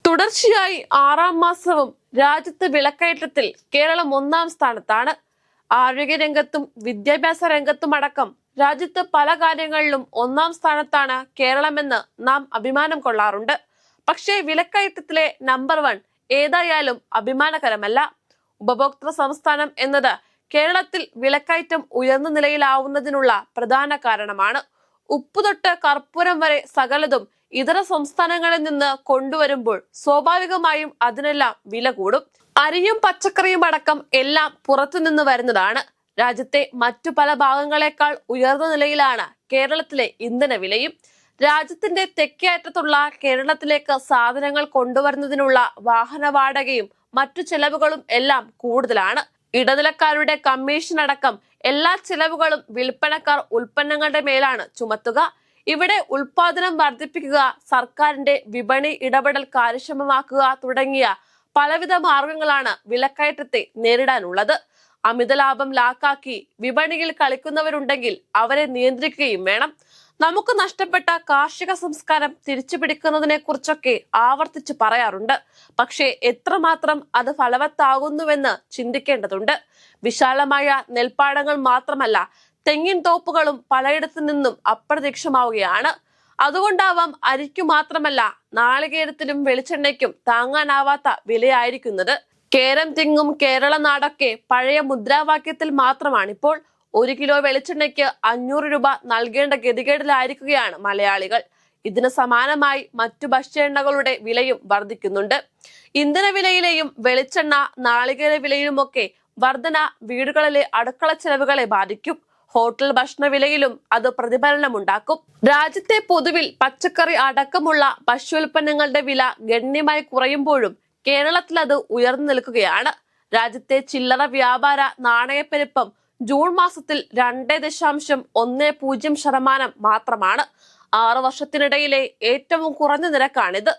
തുടർച്ചയായി 6ാം മാസവും രാജ്യത്ത് വിലക്കയറ്റത്തിൽ കേരളം 1ാം സ്ഥാനത്താണ്. ആരോഗ്യരംഗത്തും വിദ്യാഭ്യാസ രംഗത്തും അടക്കം രാജ്യത്ത് പല കാര്യങ്ങളിലും 1ാം സ്ഥാനത്താണ് കേരളമെന്ന് നാം അഭിമാനം കൊള്ളാറുണ്ട്. പക്ഷേ വിലക്കയറ്റത്തിലെ നമ്പർ 1 ഏതായാലും അഭിമാനകരമല്ല. ഉപഭോക്തൃ സംസ്ഥാനം എന്നത് കേരളത്തിൽ വിലക്കയറ്റം ഉയർന്ന നിലയിലാവുന്നതിനുള്ള പ്രധാന കാരണമാണ്. ഉപ്പുതൊട്ട് കർപ്പൂരം വരെ സകലതും ഇതര സംസ്ഥാനങ്ങളിൽ നിന്ന് കൊണ്ടുവരുമ്പോൾ സ്വാഭാവികമായും അതിനെല്ലാം വില കൂടും. അരിയും പച്ചക്കറിയും അടക്കം എല്ലാം പുറത്തുനിന്ന് വരുന്നതാണ്. രാജ്യത്തെ മറ്റു പല ഭാഗങ്ങളെക്കാൾ ഉയർന്ന നിലയിലാണ് കേരളത്തിലെ ഇന്ധന വിലയും. രാജ്യത്തിന്റെ തെക്കേ അറ്റത്തുള്ള കേരളത്തിലേക്ക് സാധനങ്ങൾ കൊണ്ടുവരുന്നതിനുള്ള വാഹന വാടകയും മറ്റു ചെലവുകളും എല്ലാം കൂടുതലാണ്. ഇടനിലക്കാരുടെ കമ്മീഷൻ അടക്കം എല്ലാ ചെലവുകളും വിൽപ്പനക്കാർ ഉൽപ്പന്നങ്ങളുടെ മേലാണ് ചുമത്തുക. ഇവിടെ ഉൽപാദനം വർദ്ധിപ്പിക്കുക, സർക്കാരിന്റെ വിപണി ഇടപെടൽ കാര്യക്ഷമമാക്കുക തുടങ്ങിയ പലവിധ മാർഗങ്ങളാണ് വിലക്കയറ്റത്തെ നേരിടാനുള്ളത്. അമിത ലാഭം ലാക്കാക്കി വിപണിയിൽ കളിക്കുന്നവരുണ്ടെങ്കിൽ അവരെ നിയന്ത്രിക്കുകയും വേണം. നമുക്ക് നഷ്ടപ്പെട്ട കാർഷിക സംസ്കാരം തിരിച്ചുപിടിക്കുന്നതിനെ കുറിച്ചൊക്കെ ആവർത്തിച്ച് പറയാറുണ്ട്. പക്ഷേ എത്രമാത്രം അത് ഫലവത്താകുന്നുവെന്ന് ചിന്തിക്കേണ്ടതുണ്ട്. വിശാലമായ നെൽപ്പാടങ്ങൾ മാത്രമല്ല, തെങ്ങിൻ തോപ്പുകളും പലയിടത്തു നിന്നും അപ്രത്യക്ഷമാവുകയാണ്. അതുകൊണ്ടാവാം അരിക്കു മാത്രമല്ല നാളികേരത്തിലും വെളിച്ചെണ്ണയ്ക്കും താങ്ങാനാവാത്ത വിലയായിരിക്കുന്നത്. കേരം തിങ്ങും കേരള നാടൊക്കെ പഴയ മുദ്രാവാക്യത്തിൽ മാത്രമാണിപ്പോൾ. 1 കിലോ വെളിച്ചെണ്ണയ്ക്ക് 500 രൂപ നൽകേണ്ട ഗതികേടിലായിരിക്കുകയാണ് മലയാളികൾ. ഇതിന് സമാനമായി മറ്റു ഭക്ഷ്യ എണ്ണകളുടെ വിലയും വർദ്ധിക്കുന്നുണ്ട്. ഇന്ധന വിലയിലെയും വെളിച്ചെണ്ണ, നാളികേര വിലയിലുമൊക്കെ വർധന വീടുകളിലെ അടുക്കള ചെലവുകളെ ബാധിക്കും. ഹോട്ടൽ ഭക്ഷണ വിലയിലും അത് പ്രതിഫലനമുണ്ടാക്കും. രാജ്യത്തെ പൊതുവിൽ പച്ചക്കറി അടക്കമുള്ള ഭക്ഷ്യോൽപ്പന്നങ്ങളുടെ വില ഗണ്യമായി കുറയുമ്പോഴും കേരളത്തിൽ അത് ഉയർന്നു നിൽക്കുകയാണ്. രാജ്യത്തെ ചില്ലറ വ്യാപാര നാണയപ്പെരുപ്പം ജൂൺ മാസത്തിൽ 2.10% മാത്രമാണ്. 6 വർഷത്തിനിടയിലെ ഏറ്റവും കുറഞ്ഞ നിരക്കാണിത്.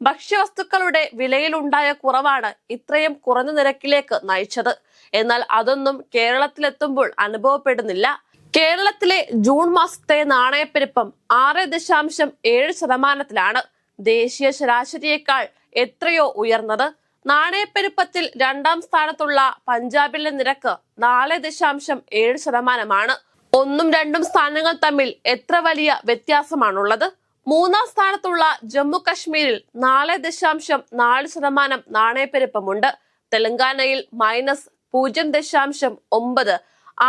ഭക്ഷ്യവസ്തുക്കളുടെ വിലയിലുണ്ടായ കുറവാണ് ഇത്രയും കുറഞ്ഞ നിരക്കിലേക്ക് നയിച്ചത്. എന്നാൽ അതൊന്നും കേരളത്തിലെത്തുമ്പോൾ അനുഭവപ്പെടുന്നില്ല. കേരളത്തിലെ ജൂൺ മാസത്തെ നാണയപ്പെരുപ്പം 6.7%. ദേശീയ ശരാശരിയേക്കാൾ എത്രയോ ഉയർന്നത്. നാണയപ്പെരുപ്പത്തിൽ 2ാം സ്ഥാനത്തുള്ള പഞ്ചാബിലെ നിരക്ക് 4.7%. 1ഉം 2ഉം സ്ഥാനങ്ങൾ തമ്മിൽ എത്ര വലിയ വ്യത്യാസമാണുള്ളത്. 3ാം സ്ഥാനത്തുള്ള ജമ്മു കശ്മീരിൽ 4.4% നാണയപ്പെരുപ്പമുണ്ട്. തെലങ്കാനയിൽ -0.9%,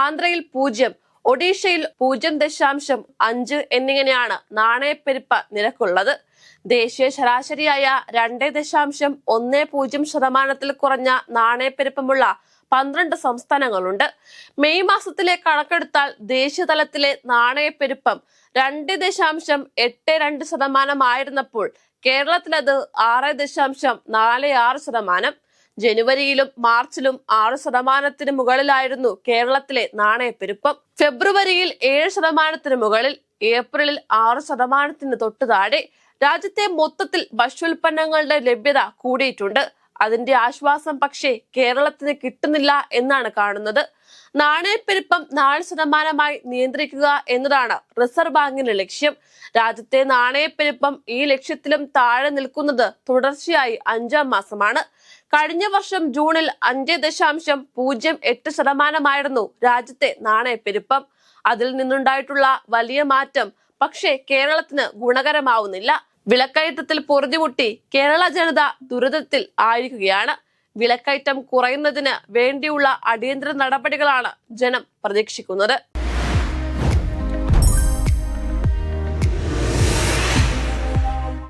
ആന്ധ്രയിൽ 0%, ഒഡീഷയിൽ 0.5 എന്നിങ്ങനെയാണ് നാണയപ്പെരുപ്പ നിരക്കുള്ളത്. ദേശീയ ശരാശരിയായ 2.10% കുറഞ്ഞ നാണയപ്പെരുപ്പമുള്ള 12 സംസ്ഥാനങ്ങളുണ്ട്. മെയ് മാസത്തിലെ കണക്കെടുത്താൽ ദേശീയ തലത്തിലെ നാണയപ്പെരുപ്പം 2.82% ആയിരുന്നപ്പോൾ കേരളത്തിലത് 6.46%. ജനുവരിയിലും മാർച്ചിലും 6%-ന് മുകളിലായിരുന്നു കേരളത്തിലെ നാണയപ്പെരുപ്പം. ഫെബ്രുവരിയിൽ 7%-ന് മുകളിൽ, ഏപ്രിലിൽ 6%-ന് തൊട്ടു താഴെ. രാജ്യത്തെ മൊത്തത്തിൽ ഭക്ഷ്യോൽപ്പന്നങ്ങളുടെ ലഭ്യത കൂടിയിട്ടുണ്ട്. അതിന്റെ ആശ്വാസം പക്ഷേ കേരളത്തിന് കിട്ടുന്നില്ല എന്നാണ് കാണുന്നത്. നാണയപ്പെരുപ്പം 4% നിയന്ത്രിക്കുക എന്നതാണ് റിസർവ് ബാങ്കിന്റെ ലക്ഷ്യം. രാജ്യത്തെ നാണയപ്പെരുപ്പം ഈ ലക്ഷ്യത്തിലും താഴെ നിൽക്കുന്നത് തുടർച്ചയായി 5ാം മാസമാണ്. കഴിഞ്ഞ വർഷം ജൂണിൽ 5.08% രാജ്യത്തെ നാണയപ്പെരുപ്പം. അതിൽ നിന്നുണ്ടായിട്ടുള്ള വലിയ മാറ്റം പക്ഷേ കേരളത്തിന് ഗുണകരമാവുന്നില്ല. വിലക്കയറ്റത്തിൽ പൊറുതിമുട്ടി കേരള ജനത ദുരിതത്തിൽ ആയിരിക്കുകയാണ്. വിലക്കയറ്റം കുറയുന്നതിന് വേണ്ടിയുള്ള അടിയന്തര നടപടികളാണ് ജനം പ്രതീക്ഷിക്കുന്നത്.